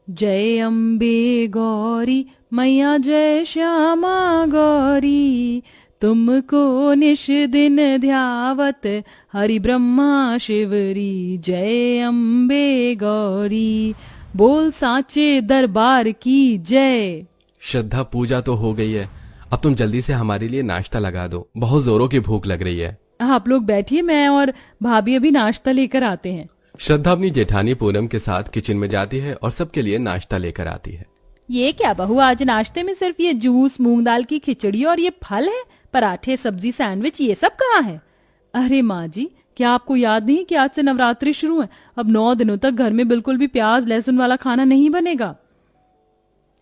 जय अम्बे गौरी मैया जय श्यामा गौरी, तुमको निश दिन ध्यावत हरि ब्रह्मा शिवरी। जय अम्बे गौरी, बोल साचे दरबार की जय। श्रद्धा, पूजा तो हो गई है, अब तुम जल्दी से हमारे लिए नाश्ता लगा दो, बहुत जोरों की भूख लग रही है। आप लोग बैठिए, मैं और भाभी अभी नाश्ता लेकर आते हैं। श्रद्धा अपनी जेठानी पूनम के साथ किचन में जाती है और सबके लिए नाश्ता लेकर आती है। ये क्या बहू, आज नाश्ते में सिर्फ ये जूस, मूंग दाल की खिचड़ी और ये फल है? पराठे, सब्जी, सैंडविच, ये सब कहाँ है? अरे माँ जी, क्या आपको याद नहीं कि आज से नवरात्रि शुरू है? अब 9 दिनों तक घर में बिल्कुल भी प्याज लहसुन वाला खाना नहीं बनेगा।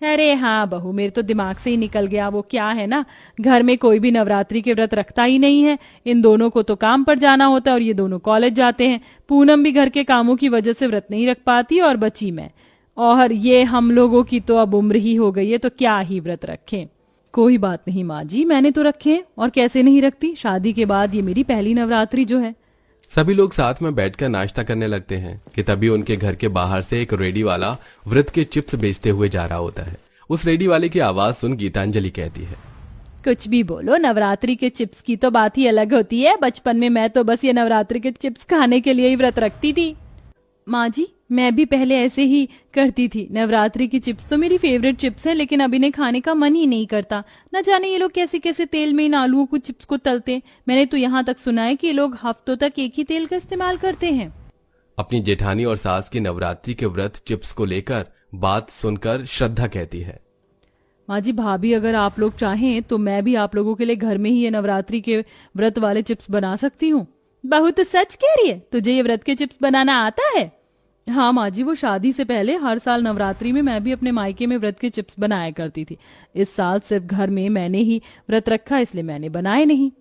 अरे हाँ बहू, मेरे तो दिमाग से ही निकल गया। वो क्या है ना, घर में कोई भी नवरात्रि के व्रत रखता ही नहीं है। इन दोनों को तो काम पर जाना होता है और ये दोनों कॉलेज जाते हैं। पूनम भी घर के कामों की वजह से व्रत नहीं रख पाती और बची मैं। और ये हम लोगों की तो अब उम्र ही हो गई है, तो क्या ही व्रत रखें। कोई बात नहीं माँ जी, मैंने तो रखे हैं, और कैसे नहीं रखती। शादी के बाद ये मेरी पहली नवरात्रि जो है। सभी लोग साथ में बैठकर नाश्ता करने लगते हैं कि तभी उनके घर के बाहर से एक रेडी वाला व्रत के चिप्स बेचते हुए जा रहा होता है। उस रेडी वाले की आवाज सुन गीतांजलि कहती है, कुछ भी बोलो, नवरात्रि के चिप्स की तो बात ही अलग होती है। बचपन में मैं तो बस ये नवरात्रि के चिप्स खाने के लिए ही व्रत रखती थी। माँ जी, मैं भी पहले ऐसे ही करती थी। नवरात्रि की चिप्स तो मेरी फेवरेट चिप्स है, लेकिन अब इन्हें खाने का मन ही नहीं करता। न जाने ये लोग कैसे कैसे तेल में इन आलूओं को, चिप्स को तलते हैं। मैंने तो यहाँ तक सुना है कि ये लोग हफ्तों तक एक ही तेल का इस्तेमाल करते हैं। अपनी जेठानी और सास की नवरात्रि के व्रत चिप्स को लेकर बात सुनकर श्रद्धा कहती है, माँ जी, भाभी, अगर आप लोग चाहें तो मैं भी आप लोगों के लिए घर में ही ये नवरात्रि के व्रत वाले चिप्स बना सकती हूँ। बहू तो सच कह रही है, तुझे ये व्रत के चिप्स बनाना आता है? हाँ माँ जी, वो शादी से पहले हर साल नवरात्रि में मैं भी अपने मायके में व्रत के चिप्स बनाया करती थी। इस साल सिर्फ घर में मैंने ही व्रत रखा, इसलिए मैंने बनाए नहीं।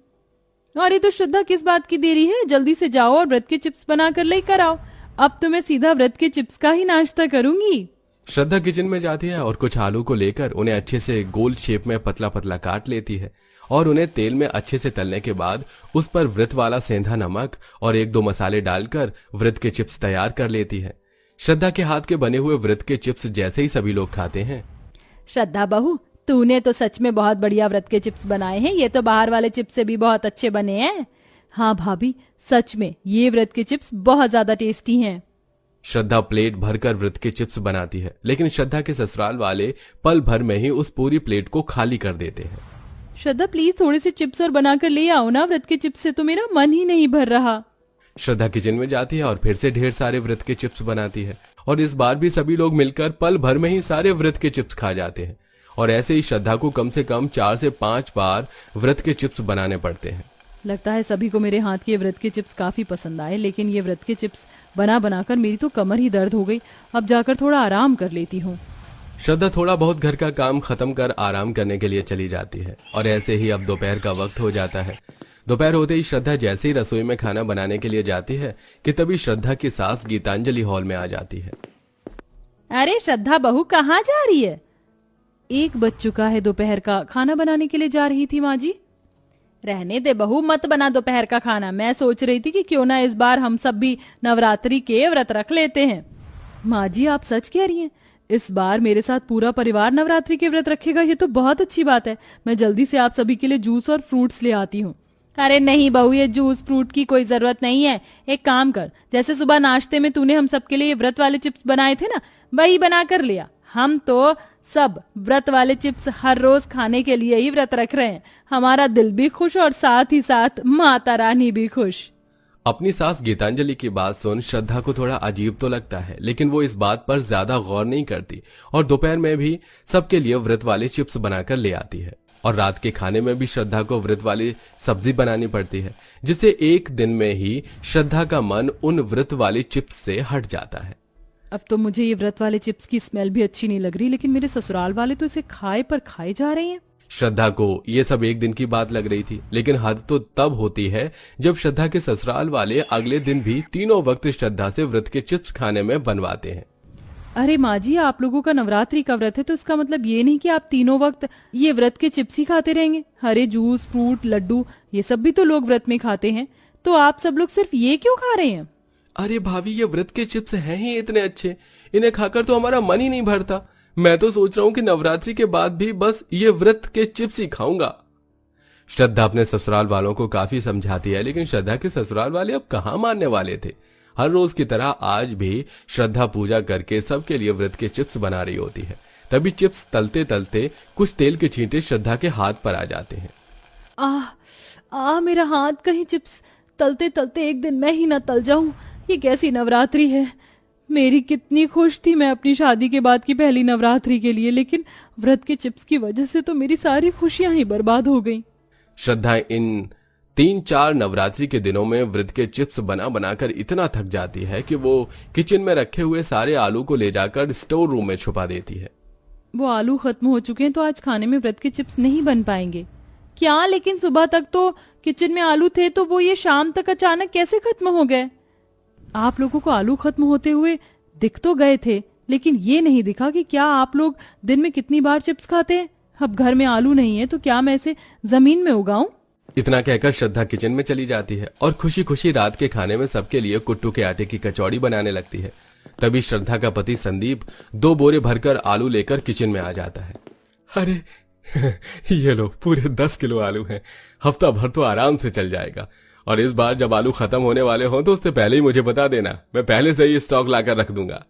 और ये तो श्रद्धा, किस बात की देरी है? जल्दी से जाओ और व्रत के चिप्स बना कर लेकर आओ। अब तो मैं सीधा व्रत के चिप्स का ही नाश्ता करूंगी। श्रद्धा किचन में जाती है और कुछ आलू को लेकर उन्हें अच्छे से गोल शेप में पतला पतला काट लेती है और उन्हें तेल में अच्छे से तलने के बाद उस पर व्रत वाला सेंधा नमक और 1-2 मसाले डालकर व्रत के चिप्स तैयार कर लेती है। श्रद्धा के हाथ के बने हुए व्रत के चिप्स जैसे ही सभी लोग खाते हैं। श्रद्धा बहू, तूने तो सच में बहुत बढ़िया व्रत के चिप्स बनाए हैं। ये तो बाहर वाले चिप्स से भी बहुत अच्छे बने हैं। हाँ भाभी, सच में ये व्रत के चिप्स बहुत ज्यादा टेस्टी हैं। श्रद्धा प्लेट भरकर व्रत के चिप्स बनाती है, लेकिन श्रद्धा के ससुराल वाले पल भर में ही उस पूरी प्लेट को खाली कर देते हैं। श्रद्धा, प्लीज थोड़े से चिप्स और बनाकर ले आओ ना। व्रत के चिप्स से तो मेरा मन ही नहीं भर रहा। श्रद्धा किचन में जाती है और फिर से ढेर सारे व्रत के चिप्स बनाती है और इस बार भी सभी लोग मिलकर पल भर में ही सारे व्रत के चिप्स खा जाते हैं। और ऐसे ही श्रद्धा को कम से कम 4 से 5 बार व्रत के चिप्स बनाने पड़ते हैं। लगता है सभी को मेरे हाथ के व्रत के चिप्स काफी पसंद आए, लेकिन ये व्रत के चिप्स बना बनाकर मेरी तो कमर ही दर्द हो गई। अब जाकर थोड़ा आराम कर लेती हूँ। श्रद्धा थोड़ा बहुत घर का काम खत्म कर आराम करने के लिए चली जाती है और ऐसे ही अब दोपहर का वक्त हो जाता है। दोपहर होते ही श्रद्धा जैसे ही रसोई में खाना बनाने के लिए जाती है कि तभी श्रद्धा की सास गीतांजलि हॉल में आ जाती है। अरे श्रद्धा बहू, कहाँ जा रही है? 1 बज चुका है, दोपहर का खाना बनाने के लिए जा रही थी माँ जी। रहने दे बहू, मत बना दोपहर का खाना। मैं सोच रही थी कि क्यों ना इस बार हम सब भी नवरात्रि के व्रत रख लेते हैं। माँ जी, आप सच कह रही हैं? इस बार मेरे साथ पूरा परिवार नवरात्रि के व्रत रखेगा? ये तो बहुत अच्छी बात है। मैं जल्दी से आप सभी के लिए जूस और फ्रूट्स ले आती हूँ। अरे नहीं बहू, ये जूस फ्रूट की कोई जरूरत नहीं है। एक काम कर, जैसे सुबह नाश्ते में तूने हम सबके लिए व्रत वाले चिप्स बनाए थे ना, वही बना कर लिया। हम तो सब व्रत वाले चिप्स हर रोज खाने के लिए ही व्रत रख रहे हैं। हमारा दिल भी खुश और साथ ही साथ माता रानी भी खुश। अपनी सास गीतांजलि की बात सुन श्रद्धा को थोड़ा अजीब तो लगता है, लेकिन वो इस बात पर ज्यादा गौर नहीं करती और दोपहर में भी सबके लिए व्रत वाले चिप्स बनाकर ले आती है। और रात के खाने में भी श्रद्धा को व्रत वाली सब्जी बनानी पड़ती है, जिससे एक दिन में ही श्रद्धा का मन उन व्रत वाले चिप्स से हट जाता है। अब तो मुझे ये व्रत वाले चिप्स की स्मेल भी अच्छी नहीं लग रही, लेकिन मेरे ससुराल वाले तो इसे खाए पर खाए जा रहे हैं। श्रद्धा को ये सब एक दिन की बात लग रही थी, लेकिन हद तो तब होती है जब श्रद्धा के ससुराल वाले अगले दिन भी तीनों वक्त श्रद्धा से व्रत के चिप्स खाने में बनवाते हैं। अरे माँ जी, आप लोगों का नवरात्रि का व्रत है, तो इसका मतलब ये नहीं कि आप तीनों वक्त ये व्रत के चिप्स ही खाते रहेंगे। हरे जूस, फ्रूट, लड्डू, ये सब भी तो लोग व्रत में खाते हैं। तो आप सब लोग सिर्फ ये क्यों खा रहे हैं? अरे भाभी, ये व्रत के चिप्स हैं ही इतने अच्छे, इन्हें खाकर तो हमारा मन ही नहीं भरता। मैं तो सोच रहा हूँ कि नवरात्रि के बाद भी बस ये व्रत के चिप्स ही खाऊंगा। श्रद्धा अपने ससुराल वालों को काफी समझाती है, लेकिन श्रद्धा के ससुराल वाले अब कहाँ मानने वाले थे। हर रोज की तरह आज भी श्रद्धा पूजा करके सबके लिए व्रत के चिप्स बना रही होती है। तभी चिप्स तलते तलते कुछ तेल के छींटे श्रद्धा के हाथ पर आ जाते हैं। मेरा हाथ, कहीं चिप्स तलते तलते एक दिन मैं ही ना तल जाऊं। ये कैसी नवरात्रि है। मेरी कितनी खुश थी मैं अपनी शादी के बाद की पहली नवरात्रि के लिए, लेकिन व्रत के चिप्स की वजह से तो मेरी सारी खुशियां ही बर्बाद हो गईं। श्रद्धा इन 3-4 नवरात्रि के दिनों में व्रत के चिप्स बना बनाकर इतना थक जाती है कि वो किचन में रखे हुए सारे आलू को ले जाकर स्टोर रूम में छुपा देती है। वो आलू खत्म हो चुके हैं तो आज खाने में व्रत के चिप्स नहीं बन पाएंगे क्या? लेकिन सुबह तक तो किचन में आलू थे, तो वो ये शाम तक अचानक कैसे खत्म हो गए? आप लोगों को आलू खत्म होते हुए दिख तो गए थे, लेकिन ये नहीं दिखा कि क्या आप लोग दिन में कितनी बार चिप्स खाते हैं। अब घर में आलू नहीं है तो क्या मैं इसे जमीन में उगाऊं? इतना कहकर श्रद्धा किचन में चली जाती है और खुशी खुशी रात के खाने में सबके लिए कुट्टू के आटे की कचौड़ी बनाने लगती है। तभी श्रद्धा का पति संदीप 2 बोरे भरकर आलू लेकर किचन में आ जाता है। अरे ये लो, पूरे 10 किलो आलू हैं, हफ्ता भर तो आराम से चल जाएगा। और इस बार जब आलू खत्म होने वाले हों तो उससे पहले ही मुझे बता देना, मैं पहले से ही स्टॉक लाकर रख दूंगा।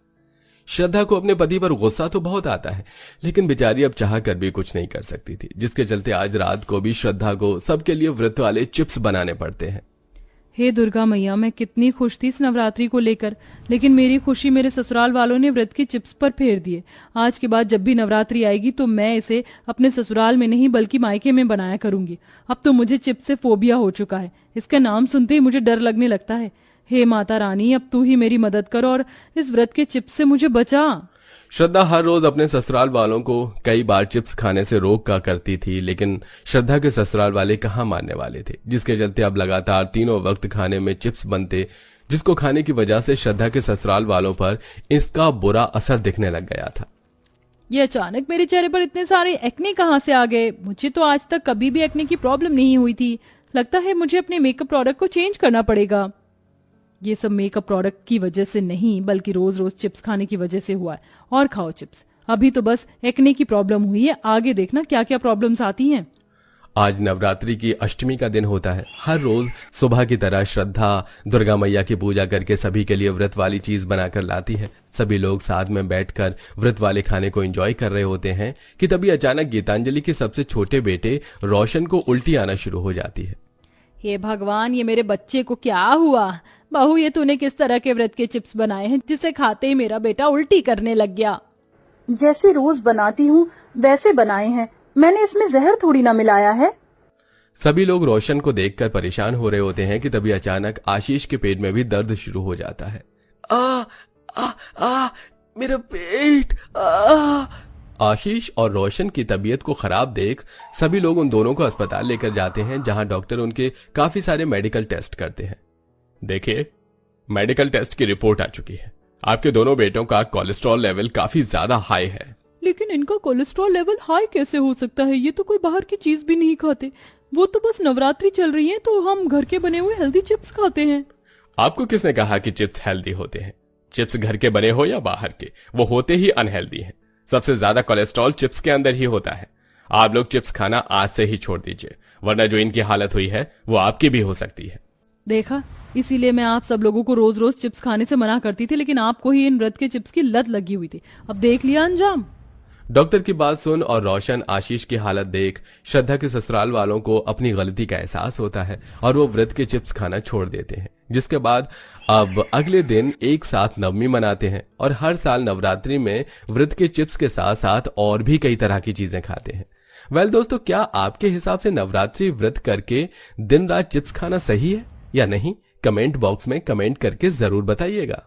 श्रद्धा को अपने पति पर गुस्सा तो बहुत आता है, लेकिन बेचारी अब चाह कर भी कुछ नहीं कर सकती थी, जिसके चलते आज रात को भी श्रद्धा को सबके लिए व्रत वाले चिप्स बनाने पड़ते हैं। हे दुर्गा मैया, मैं कितनी खुश थी इस नवरात्रि को लेकर, लेकिन मेरी खुशी मेरे ससुराल वालों ने व्रत के चिप्स पर फेर दिए। आज के बाद जब भी नवरात्रि आएगी तो मैं इसे अपने ससुराल में नहीं बल्कि मायके में बनाया करूंगी। अब तो मुझे चिप्स से फोबिया हो चुका है, इसका नाम सुनते ही मुझे डर लगने लगता है। हे माता रानी, अब तू ही मेरी मदद कर और इस व्रत के चिप्स से मुझे बचा। श्रद्धा हर रोज अपने ससुराल वालों को कई बार चिप्स खाने से रोक का करती थी, लेकिन श्रद्धा के ससुराल वाले कहाँ मानने वाले थे, जिसके चलते अब लगातार तीनों वक्त खाने में चिप्स बनते, जिसको खाने की वजह से श्रद्धा के ससुराल वालों पर इसका बुरा असर दिखने लग गया था। ये अचानक मेरे चेहरे पर इतने सारे एक्ने कहाँ से आ गए? मुझे तो आज तक कभी भी एक्ने की प्रॉब्लम नहीं हुई थी। लगता है मुझे अपने मेकअप प्रोडक्ट को चेंज करना पड़ेगा। ये सब मेकअप प्रोडक्ट की वजह से नहीं बल्कि रोज रोज चिप्स खाने की वजह से हुआ है। और खाओ चिप्स, अभी तो बस एक्ने की प्रॉब्लम हुई है, आगे देखना क्या क्या प्रॉब्लम्स आती हैं। आज नवरात्रि की अष्टमी का दिन होता है। हर रोज सुबह की तरह श्रद्धा दुर्गा मैया की पूजा करके सभी के लिए व्रत वाली चीज बनाकर लाती है। सभी लोग साथ में बैठकर व्रत वाले खाने को एंजॉय कर रहे होते हैं कि तभी अचानक गीतांजलि के सबसे छोटे बेटे रोशन को उल्टी आना शुरू हो जाती है। हे भगवान, ये मेरे बच्चे को क्या हुआ? बहू, ये तूने किस तरह के व्रत के चिप्स बनाए हैं जिसे खाते ही मेरा बेटा उल्टी करने लग गया? जैसे रोज बनाती हूँ वैसे बनाए हैं, मैंने इसमें जहर थोड़ी ना मिलाया है। सभी लोग रोशन को देखकर परेशान हो रहे होते हैं कि तभी अचानक आशीष के पेट में भी दर्द शुरू हो जाता है। मेरा पेट। आशीष और रोशन की तबीयत को खराब देख सभी लोग उन दोनों को अस्पताल लेकर जाते हैं, जहां डॉक्टर उनके काफी सारे मेडिकल टेस्ट करते हैं। देखिए, मेडिकल टेस्ट की रिपोर्ट आ चुकी है। आपके दोनों बेटों का कोलेस्ट्रॉल लेवल काफी ज्यादा हाई है। लेकिन इनका कोलेस्ट्रॉल लेवल हाई कैसे हो सकता है? ये तो कोई बाहर की चीज भी नहीं खाते। वो तो बस नवरात्रि चल रही है तो हम घर के बने हुए हेल्दी चिप्स खाते हैं। आपको किसने कहा कि चिप्स हेल्दी होते हैं? चिप्स घर के बने हो या बाहर के, वो होते ही अनहेल्दी हैं। सबसे ज्यादा कोलेस्ट्रॉल चिप्स के अंदर ही होता है। आप लोग चिप्स खाना आज से ही छोड़ दीजिए, वरना जो इनकी हालत हुई है वो आपकी भी हो सकती है। देखा, इसीलिए मैं आप सब लोगों को रोज रोज चिप्स खाने से मना करती थी, लेकिन आपको ही इन व्रत के चिप्स की लत लगी हुई थी। अब देख लिया अंजाम। डॉक्टर की बात सुन और रोशन आशीष की हालत देख श्रद्धा के ससुराल वालों को अपनी गलती का एहसास होता है और वो व्रत के चिप्स खाना छोड़ देते हैं, जिसके बाद अब अगले दिन एक साथ नवमी मनाते हैं और हर साल नवरात्रि में व्रत के चिप्स के साथ साथ और भी कई तरह की चीजें खाते हैं। वेल दोस्तों, क्या आपके हिसाब से नवरात्रि व्रत करके दिन रात चिप्स खाना सही है या नहीं? कमेंट बॉक्स में कमेंट करके जरूर बताइएगा।